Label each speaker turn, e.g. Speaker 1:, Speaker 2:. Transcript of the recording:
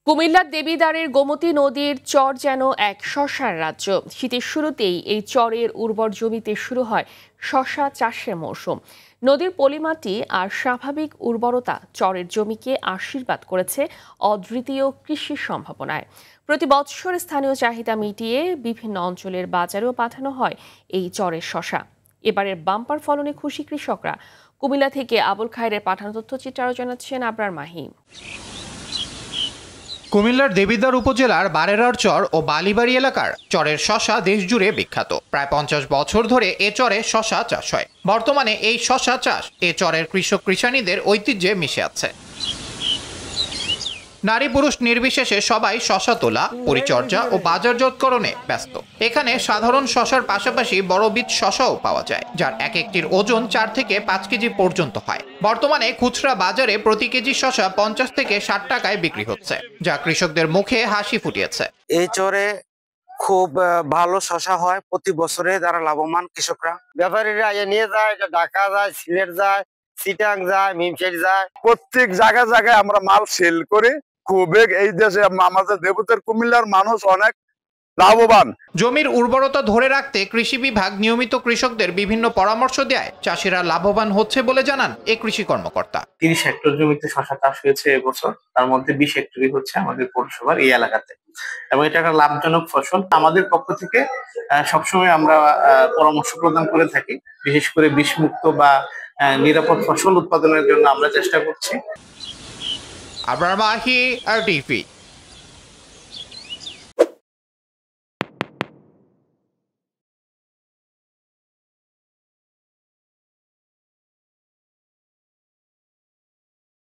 Speaker 1: কুমিল্লার দেবিদ্বারের গোমতী নদীর চর যেন এক শশার রাজ্য। শীতের শুরুতেই এই চরের উর্বর জমিতে শুরু হয় শশা চাষের মৌসুম। নদীর পলিমাটি আর স্বাভাবিক উর্বরতা চরের জমিকে আশীর্বাদ করেছে অদ্বিতীয় কৃষির সম্ভাবনায়। প্রতি বছর স্থানীয় চাহিদা মিটিয়ে বিভিন্ন অঞ্চলের বাজারেও পাঠানো হয় এই চরের শশা। এবারের বাম্পার ফলনে খুশি কৃষকরা। কুমিল্লা থেকে আবুল খায়েরের পাঠানো তথ্যচিত্র আরও জানাচ্ছেন আবরার মাহি।
Speaker 2: কুমিল্লার দেবিদ্বার উপজেলার বারেরার চর ও বালিবাড়ি এলাকার চরের শশা দেশজুড়ে বিখ্যাত। প্রায় 50 বছর ধরে এ চরে শশা চাষ হয়। বর্তমানে এই শশা চাষ এ চরের কৃষক কৃষানীদের ঐতিহ্যে মিশে আছে। নারী পুরুষ নির্বিশেষে সবাই শশা তোলা, পরিচর্যা ও বাজারজাতকরণে ব্যস্ত। এখানে সাধারণ শশার পাশাপাশি বড় বীজ শশাও পাওয়া যায়, যার এক একটির ওজন 4 থেকে 5 কেজি পর্যন্ত হয়। বর্তমানে খুচরা বাজারে প্রতি কেজি শশা 50 থেকে 60 টাকায় বিক্রি হচ্ছে, যা কৃষকদের মুখে হাসি ফুটিয়েছে।
Speaker 3: এই চরে খুব ভালো শশা হয়, প্রতি বছরে যারা লাভবান কৃষকরা। ব্যাপারীরা নিয়ে যায়, ঢাকা যায়, সিলেট যায়, চিটাং যায়, মিমশের যায়।
Speaker 4: প্রত্যেক জায়গায় জায়গায় আমরা মাল সেল করে খুবই এই দেশে আমাদের দেবতার কুমিল্লার মানুষ অনেক লাভবান।
Speaker 2: জমির উর্বরতা ধরে রাখতে কৃষি বিভাগ নিয়মিত কৃষকদের বিভিন্ন পরামর্শ দেয়। চাষিরা লাভবান হচ্ছে বলে জানান এই কৃষি কর্মকর্তা।
Speaker 5: 30 হেক্টর জমিতে শশা চাষ হয়েছে এবছর, তার মধ্যে 20 হেক্টরই হচ্ছে আমাদের পৌরসভার এই এলাকাতে, এবং এটা একটা লাভজনক ফসল। আমাদের পক্ষ থেকে সবসময় আমরা পরামর্শ প্রদান করে থাকি, বিশেষ করে বিষমুক্ত বা নিরাপদ ফসল উৎপাদনের জন্য আমরা চেষ্টা করছি।
Speaker 2: আবরার মাহি, RTV।